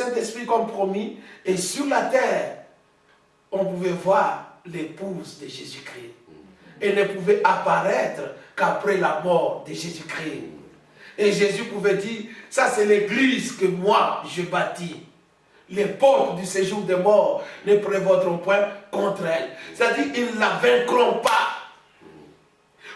Saint-Esprit comme promis, et sur la terre, on pouvait voir l'épouse de Jésus-Christ. Elle ne pouvait apparaître qu'après la mort de Jésus-Christ. Et Jésus pouvait dire, ça c'est l'église que moi je bâtis. Les portes du séjour des morts ne prévaudront point contre elle. C'est-à-dire, ils ne la vaincront pas.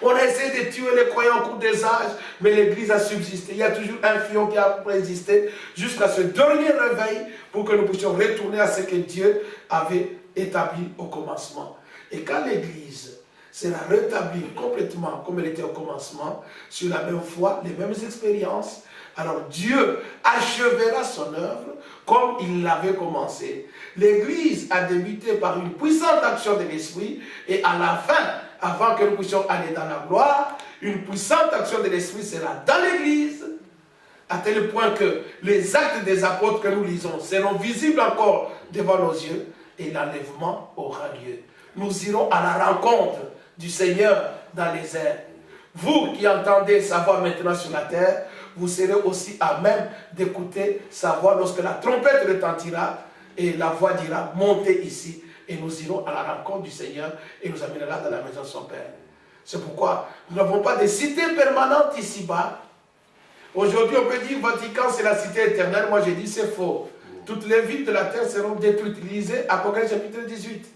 On a essayé de tuer les croyants au cours des âges, mais l'église a subsisté. Il y a toujours un fion qui a résisté jusqu'à ce dernier réveil pour que nous puissions retourner à ce que Dieu avait établi au commencement. Et quand l'église sera rétablie complètement comme elle était au commencement, sur la même foi, les mêmes expériences, alors Dieu achèvera son œuvre comme il l'avait commencé. L'église a débuté par une puissante action de l'Esprit et à la fin, avant que nous puissions aller dans la gloire, une puissante action de l'Esprit sera dans l'église, à tel point que les actes des apôtres que nous lisons seront visibles encore devant nos yeux et l'enlèvement aura lieu. Nous irons à la rencontre du Seigneur dans les airs. Vous qui entendez sa voix maintenant sur la terre, vous serez aussi à même d'écouter sa voix lorsque la trompette retentira et la voix dira, montez ici. Et nous irons à la rencontre du Seigneur et nous amènera dans la maison de son Père. C'est pourquoi nous n'avons pas de cité permanente ici-bas. Aujourd'hui, on peut dire Vatican, c'est la cité éternelle. Moi, j'ai dit, c'est faux. Toutes les villes de la terre seront détruites. Lisez Apocalypse chapitre 18.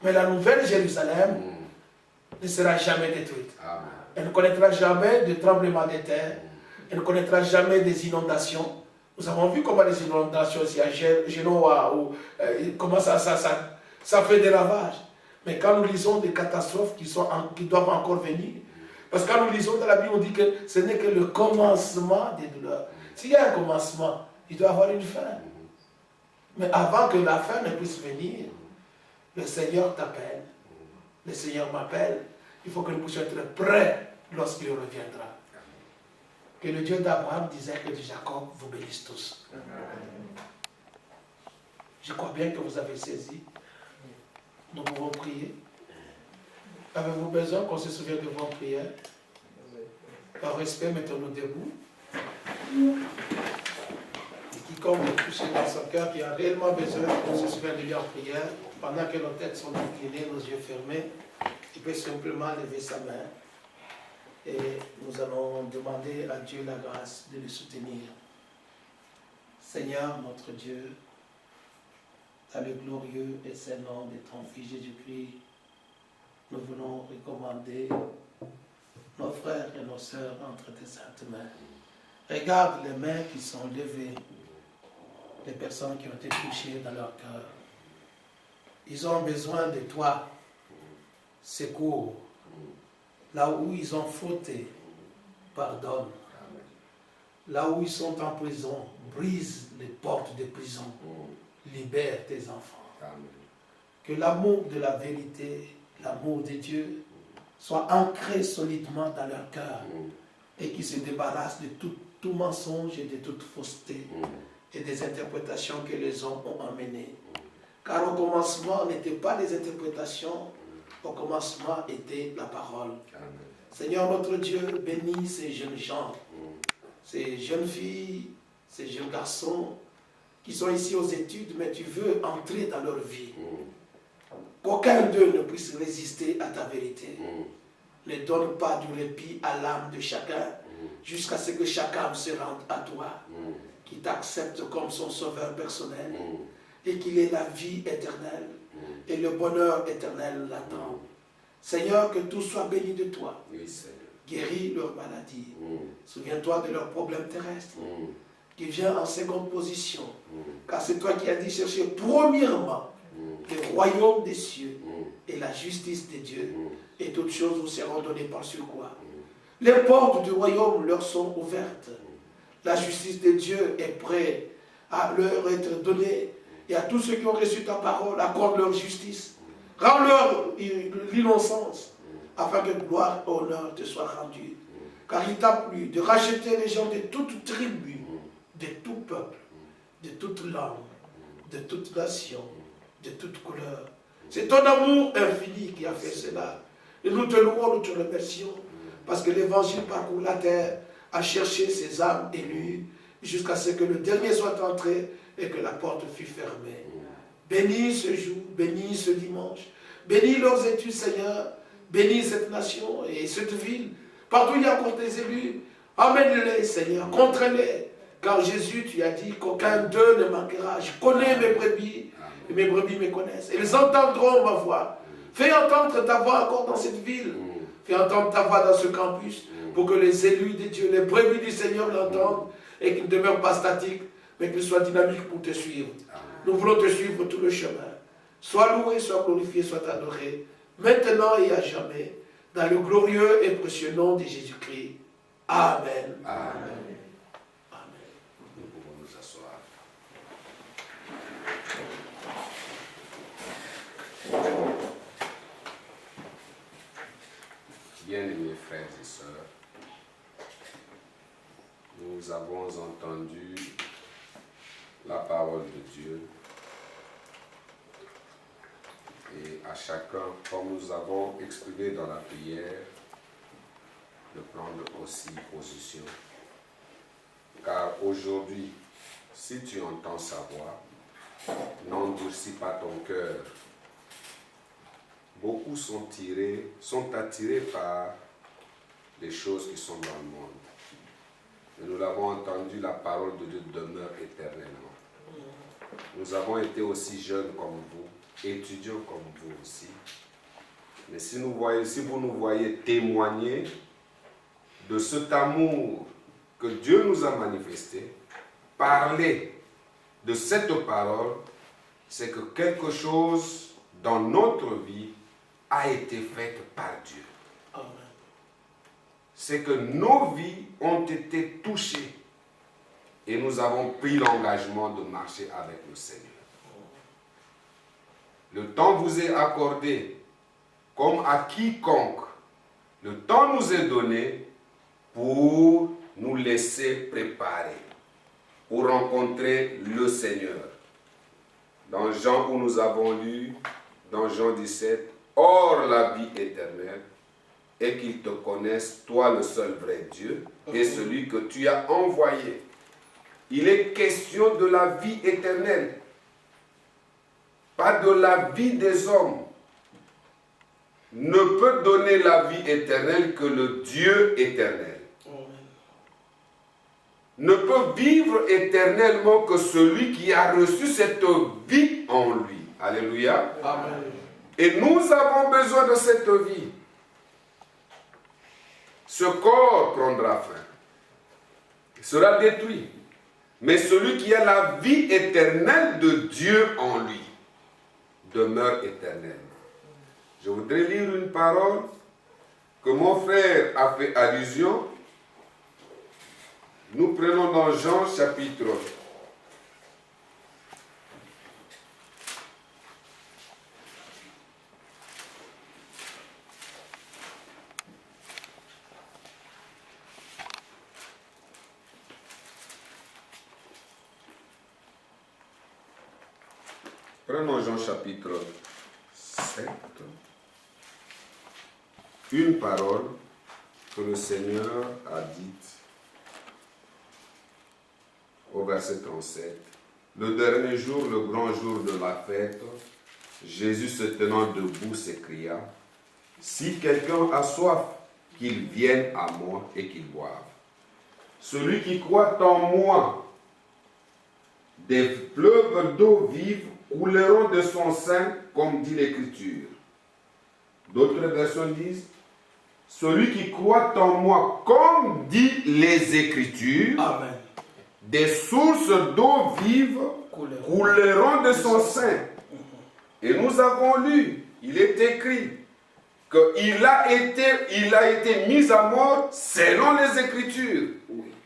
Mais la nouvelle Jérusalem ne sera jamais détruite. Elle ne connaîtra jamais de tremblement de terre. Elle ne connaîtra jamais des inondations. Nous avons vu comment les inondations ici à Genoa, comment ça fait des ravages. Mais quand nous lisons des catastrophes qui doivent encore venir, parce que quand nous lisons dans la Bible, on dit que ce n'est que le commencement des douleurs. S'il y a un commencement, il doit y avoir une fin. Mais avant que la fin ne puisse venir, le Seigneur t'appelle, le Seigneur m'appelle. Il faut que nous puissions être prêts lorsqu'il reviendra. Que le Dieu d'Abraham, d'Isaac et de Jacob vous bénisse tous. Je crois bien que vous avez saisi. Nous pouvons prier. Avez-vous besoin qu'on se souvienne de vos prières? Par respect, mettons-nous debout. Et quiconque est touché dans son cœur, qui a réellement besoin qu'on se souvienne de lui en prière, pendant que nos têtes sont inclinées, nos yeux fermés, il peut simplement lever sa main. Et nous allons demander à Dieu la grâce de le soutenir. Seigneur, notre Dieu, dans le glorieux et saint nom de ton Fils Jésus-Christ, nous voulons recommander nos frères et nos sœurs entre tes saintes mains. Regarde les mains qui sont levées, les personnes qui ont été touchées dans leur cœur. Ils ont besoin de toi. Secours. Là où ils ont fauté, pardonne. Là où ils sont en prison, brise les portes de prison. Libère tes enfants. Que l'amour de la vérité, l'amour de Dieu, soit ancré solidement dans leur cœur et qu'ils se débarrassent de tout mensonge et de toute fausseté et des interprétations que les hommes ont emmenées. Car au commencement, n'étaient pas les interprétations, au commencement était la parole. Amen. Seigneur notre Dieu, bénis ces jeunes gens, ces jeunes filles, ces jeunes garçons qui sont ici aux études, mais tu veux entrer dans leur vie. Qu'aucun d'eux ne puisse résister à ta vérité. Ne donne pas du répit à l'âme de chacun, jusqu'à ce que chacun se rende à toi, qui t'accepte comme son sauveur personnel, et qu'il ait la vie éternelle, et le bonheur éternel l'attend. Seigneur, que tout soit béni de toi. Oui, guéris leurs maladies. Souviens-toi de leurs problèmes terrestres, qui vient en seconde position. Car c'est toi qui as dit chercher premièrement le royaume des cieux et la justice de Dieu. Et toutes choses vous seront données par sur quoi. Les portes du royaume leur sont ouvertes. La justice de Dieu est prête à leur être donnée. Et à tous ceux qui ont reçu ta parole, accorde leur justice. Rends-leur l'innocence, afin que gloire et honneur te soient rendus. Car il t'a plu de racheter les gens de toute tribu, de tout peuple, de toute langue, de toute nation, de toute couleur. C'est ton amour infini qui a fait cela. Et nous te louons, nous te remercions, parce que l'évangile parcourt la terre, a cherché ses âmes élues, jusqu'à ce que le dernier soit entré, et que la porte fut fermée. Bénis ce jour, bénis ce dimanche, bénis leurs études, Seigneur, bénis cette nation et cette ville. Partout il y a encore des élus, amène-les, Seigneur, contre-les. Car Jésus, tu as dit qu'aucun d'eux ne manquera. Je connais mes brebis, et mes brebis me connaissent. Ils entendront ma voix. Fais entendre ta voix encore dans cette ville. Fais entendre ta voix dans ce campus, pour que les élus de Dieu, les brebis du Seigneur l'entendent, et qu'ils ne demeurent pas statiques, mais qu'ils soient dynamiques pour te suivre. Nous voulons te suivre tout le chemin. Sois loué, sois glorifié, sois adoré, maintenant et à jamais, dans le glorieux et précieux nom de Jésus-Christ. Amen. Amen. Nous pouvons nous asseoir. Bien-aimés frères et sœurs, nous avons entendu la parole de Dieu et à chacun, comme nous avons exprimé dans la prière, de prendre aussi position. Car aujourd'hui, si tu entends sa voix, n'endurcis pas ton cœur. Beaucoup sont attirés par les choses qui sont dans le monde. Et nous l'avons entendu, la parole de Dieu demeure éternellement. Nous avons été aussi jeunes comme vous, étudiants comme vous aussi. Mais si vous nous voyez témoigner de cet amour que Dieu nous a manifesté, parler de cette parole, c'est que quelque chose dans notre vie a été fait par Dieu. Amen. C'est que nos vies ont été touchées et nous avons pris l'engagement de marcher avec le Seigneur. Le temps vous est accordé comme à quiconque. Le temps nous est donné pour nous laisser préparer, pour rencontrer le Seigneur. Dans Jean où nous avons lu, dans Jean 17, « Or la vie éternelle est qu'ils te connaissent, toi le seul vrai Dieu, et celui que tu as envoyé. » Il est question de la vie éternelle, pas de la vie des hommes. Ne peut donner la vie éternelle que le Dieu éternel. Ne peut vivre éternellement que celui qui a reçu cette vie en lui. Alléluia. Amen. Et nous avons besoin de cette vie. Ce corps prendra fin. Il sera détruit. Mais celui qui a la vie éternelle de Dieu en lui demeure éternellement. Je voudrais lire une parole que mon frère a fait allusion. Nous prenons dans Jean chapitre 7. Une parole que le Seigneur a dite au verset 37. Le dernier jour, le grand jour de la fête, Jésus se tenant debout s'écria, « Si quelqu'un a soif, qu'il vienne à moi et qu'il boive. Celui qui croit en moi, des fleuves d'eau vive couleront de son sein, comme dit l'Écriture. » D'autres versions disent, « Celui qui croit en moi, comme dit les Écritures, Amen. Des sources d'eau vive couleront de son sein. » Et nous avons lu, il est écrit, qu'il a été mis à mort selon les Écritures.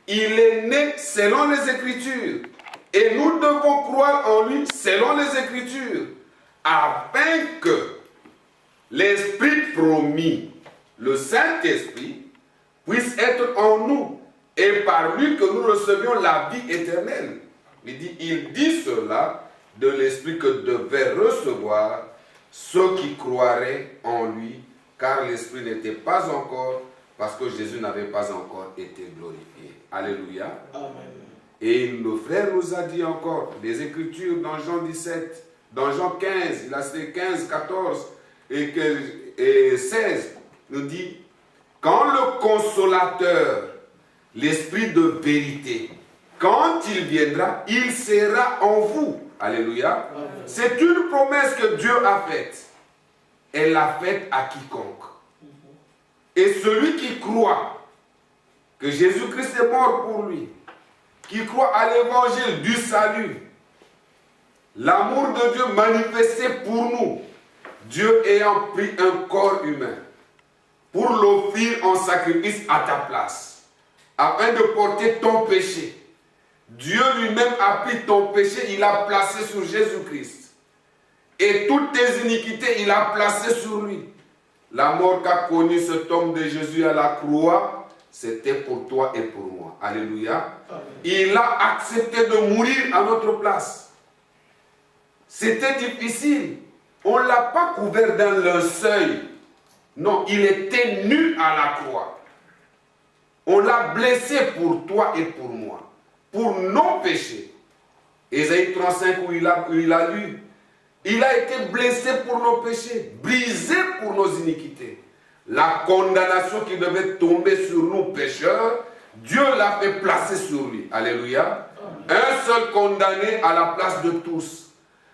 Il est né selon les Écritures. Et nous devons croire en lui selon les Écritures, afin que l'Esprit promis, le Saint-Esprit, puisse être en nous, et par lui que nous recevions la vie éternelle. Il dit cela de l'Esprit que devaient recevoir ceux qui croiraient en lui, car l'Esprit n'était pas encore, parce que Jésus n'avait pas encore été glorifié. Alléluia. Amen. Et le frère nous a dit encore, les Écritures dans Jean 17, dans Jean 15, il a cité 15, 14 et 16, nous dit, quand le consolateur, l'esprit de vérité, quand il viendra, il sera en vous. Alléluia. C'est une promesse que Dieu a faite. Elle l'a faite à quiconque. Et celui qui croit que Jésus-Christ est mort pour lui, qui croit à l'évangile du salut, l'amour de Dieu manifesté pour nous, Dieu ayant pris un corps humain pour l'offrir en sacrifice à ta place, afin de porter ton péché. Dieu lui-même a pris ton péché, il l'a placé sur Jésus-Christ. Et toutes tes iniquités, il a placé sur lui. La mort qu'a connue cet homme de Jésus à la croix, c'était pour toi et pour moi. Alléluia. Amen. Il a accepté de mourir à notre place. C'était difficile. On ne l'a pas couvert dans le seuil. Non, il était nu à la croix. On l'a blessé pour toi et pour moi. Pour nos péchés. Ésaïe 35 où il a lu. Il a été blessé pour nos péchés, brisé pour nos iniquités. La condamnation qui devait tomber sur nous pécheurs, Dieu l'a fait placer sur lui. Alléluia. Un seul condamné à la place de tous.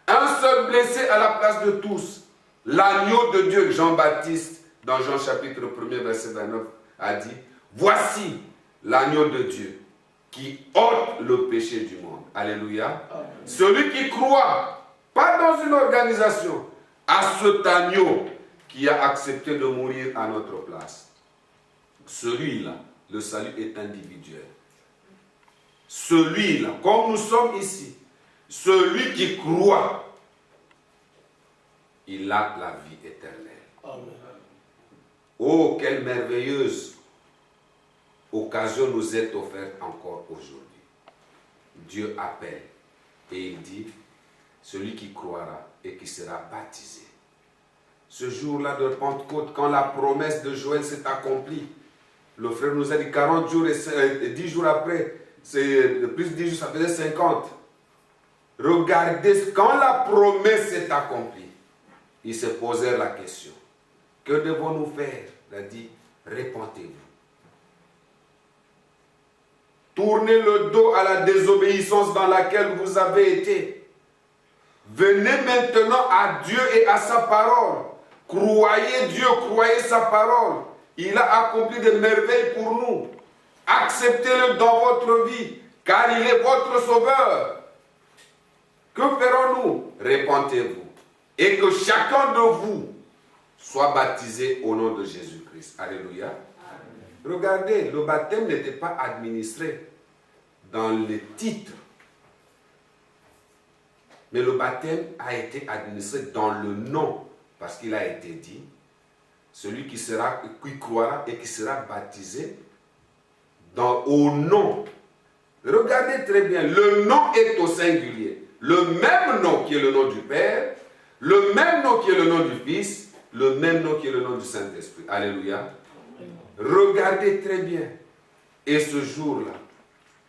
Un seul blessé à la place de tous. L'agneau de Dieu, Jean-Baptiste, dans Jean chapitre 1er, verset 29, a dit, voici l'agneau de Dieu qui ôte le péché du monde. Alléluia. Celui qui croit, pas dans une organisation, à cet agneau qui a accepté de mourir à notre place. Celui-là, le salut est individuel. Celui-là, comme nous sommes ici, celui qui croit, il a la vie éternelle. Amen. Oh, quelle merveilleuse occasion nous est offerte encore aujourd'hui. Dieu appelle et il dit, celui qui croira et qui sera baptisé. Ce jour-là de Pentecôte, quand la promesse de Joël s'est accomplie, le frère nous a dit 40 jours et 10 jours après, c'est plus de 10 jours, ça faisait 50. Regardez, quand la promesse s'est accomplie, ils se posèrent la question, que devons-nous faire? Il a dit, répentez-vous. Tournez le dos à la désobéissance dans laquelle vous avez été. Venez maintenant à Dieu et à sa parole. Croyez Dieu, croyez sa parole. Il a accompli des merveilles pour nous. Acceptez-le dans votre vie, car il est votre sauveur. Que ferons-nous? Répentez-vous. Et que chacun de vous soit baptisé au nom de Jésus-Christ. Alléluia. Amen. Regardez, le baptême n'était pas administré dans les titres. Mais le baptême a été administré dans le nom, parce qu'il a été dit, celui qui croira et qui sera baptisé au nom. Regardez très bien, le nom est au singulier. Le même nom qui est le nom du Père, le même nom qui est le nom du Fils, le même nom qui est le nom du Saint-Esprit. Alléluia. Regardez très bien. Et ce jour-là,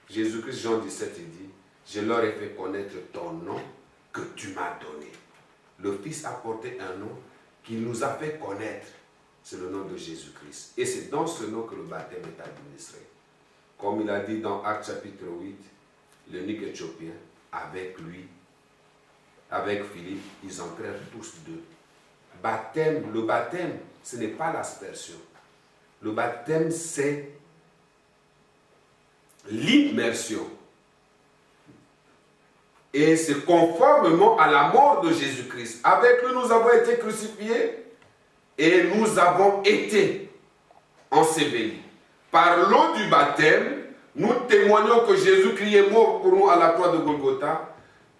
Jésus-Christ, Jean 17, il dit, je leur ai fait connaître ton nom que tu m'as donné. Le Fils a porté un nom qu'il nous a fait connaître. C'est le nom de Jésus-Christ. Et c'est dans ce nom que le baptême est administré. Comme il a dit dans Actes chapitre 8, l'eunuque éthiopien, avec lui, avec Philippe, ils entrèrent tous deux. Le baptême, ce n'est pas l'aspersion. Le baptême, c'est l'immersion. Et c'est conformément à la mort de Jésus-Christ. Avec lui, nous avons été crucifiés et nous avons été ensevelis. Par l'eau du baptême, nous témoignons que Jésus-Christ est mort pour nous à la croix de Golgotha.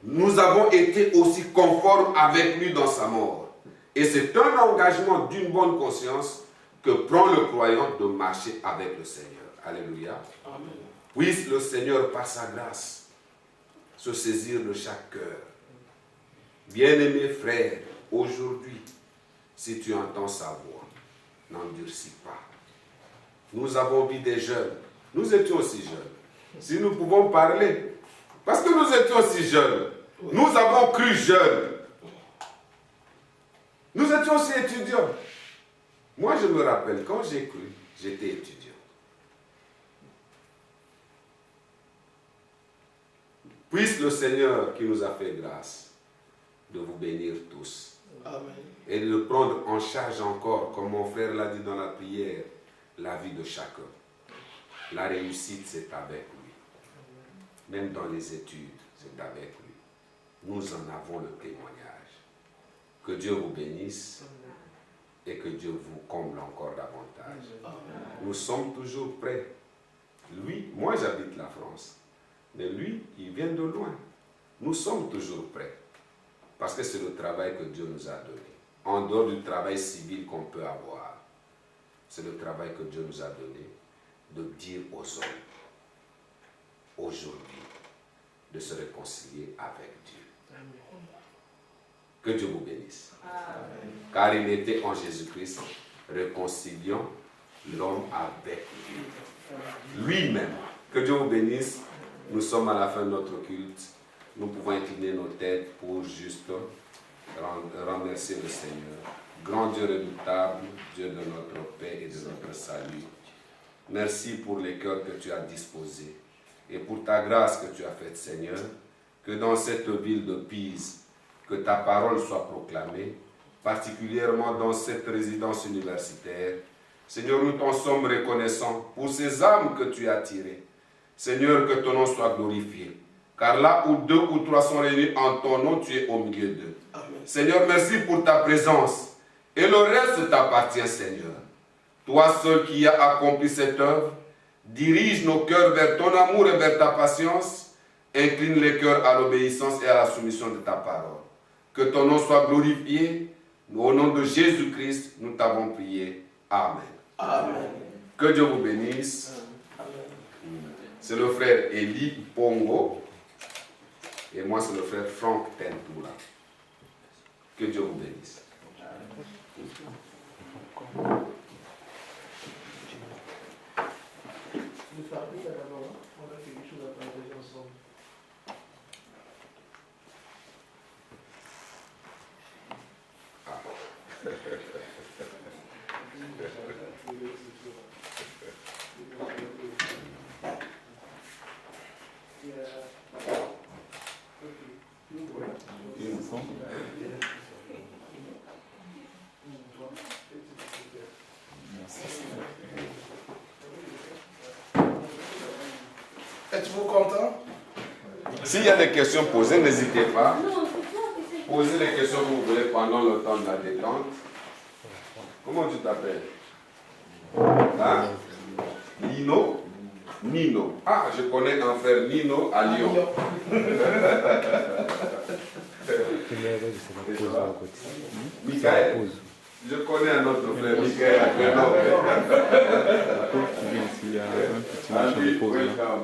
Nous avons été aussi conformes avec lui dans sa mort. Et c'est un engagement d'une bonne conscience que prend le croyant de marcher avec le Seigneur. Alléluia. Amen. Puisse le Seigneur, par sa grâce, se saisir de chaque cœur. Bien-aimés frères, aujourd'hui, si tu entends sa voix, n'endurcis pas. Nous avons vu des jeunes, nous étions aussi jeunes, si nous pouvons parler. Parce que nous étions si jeunes. Nous avons cru jeunes. Nous étions aussi étudiants. Moi, je me rappelle, quand j'ai cru, j'étais étudiant. Puisse le Seigneur qui nous a fait grâce de vous bénir tous. Amen. Et de prendre en charge encore, comme mon frère l'a dit dans la prière, la vie de chacun. La réussite, c'est avec lui. Même dans les études, c'est avec lui. Nous en avons le témoignage. Que Dieu vous bénisse et que Dieu vous comble encore davantage. Nous sommes toujours prêts. Lui, moi j'habite la France, mais lui, il vient de loin. Nous sommes toujours prêts. Parce que c'est le travail que Dieu nous a donné. En dehors du travail civil qu'on peut avoir, c'est le travail que Dieu nous a donné de dire aux hommes, aujourd'hui, de se réconcilier avec Dieu. Que Dieu vous bénisse. Amen. Car il était en Jésus-Christ, réconciliant l'homme avec Dieu. Lui-même. Que Dieu vous bénisse. Nous sommes à la fin de notre culte. Nous pouvons incliner nos têtes pour juste remercier le Seigneur. Grand Dieu redoutable, Dieu de notre paix et de notre salut. Merci pour les cœurs que tu as disposés et pour ta grâce que tu as faite, Seigneur. Que dans cette ville de Pise, que ta parole soit proclamée, particulièrement dans cette résidence universitaire. Seigneur, nous t'en sommes reconnaissants pour ces âmes que tu as tirées. Seigneur, que ton nom soit glorifié. Car là où 2 ou 3 sont réunis en ton nom, tu es au milieu d'eux. Seigneur, merci pour ta présence. Et le reste t'appartient, Seigneur. Toi seul qui as accompli cette œuvre, dirige nos cœurs vers ton amour et vers ta patience. Incline les cœurs à l'obéissance et à la soumission de ta parole. Que ton nom soit glorifié. Au nom de Jésus-Christ, nous t'avons prié. Amen. Amen. Que Dieu vous bénisse. C'est le frère Eli Pongo. Et moi, c'est le frère Franck Tentoula. Que Dieu vous bénisse. Êtes-vous content? S'il y a des questions posées, n'hésitez pas. Posez les questions que vous voulez pendant le temps de la détente. Comment tu t'appelles? Hein? Nino? Nino. Ah, je connais un frère Nino à Lyon. Michael. Je connais un autre frère, Michael, à Grenoble. Il y a un petit machin de pause.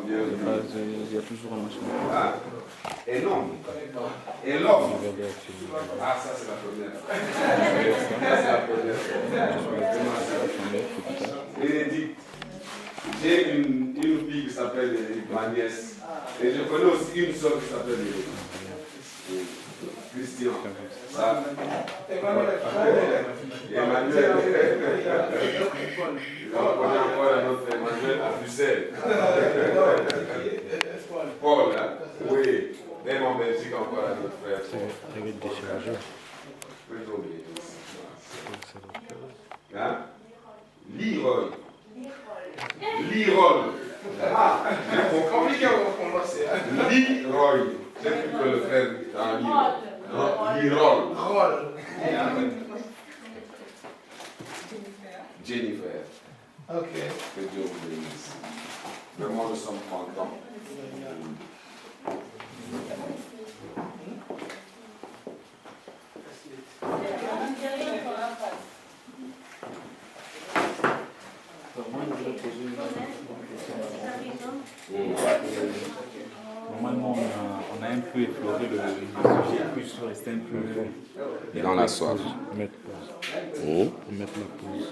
Il y a toujours un machin de pause. Ah, énorme. Et l'homme. Ah, ça c'est la première. Ça c'est la première. Bénédicte. J'ai une fille qui s'appelle ma nièce. Et je connais aussi une soeur qui s'appelle Christian. Ça. Emmanuel. On connaît encore un autre Emmanuel à Bruxelles. Paul, hein? Oui. Même en Belgique, encore un autre frère. Hein? Leroy. Leroy. Ah, c'est compliqué à prononcer. Leroy. J'ai cru que le frère en Leroy. Leroy. Jennifer. Ok. Que Dieu vous bénisse. Vraiment, nous sommes contents. Normalement, on a un peu effleuré le sujet, puis je suis resté un peu dans la soirée. Mettre la pause.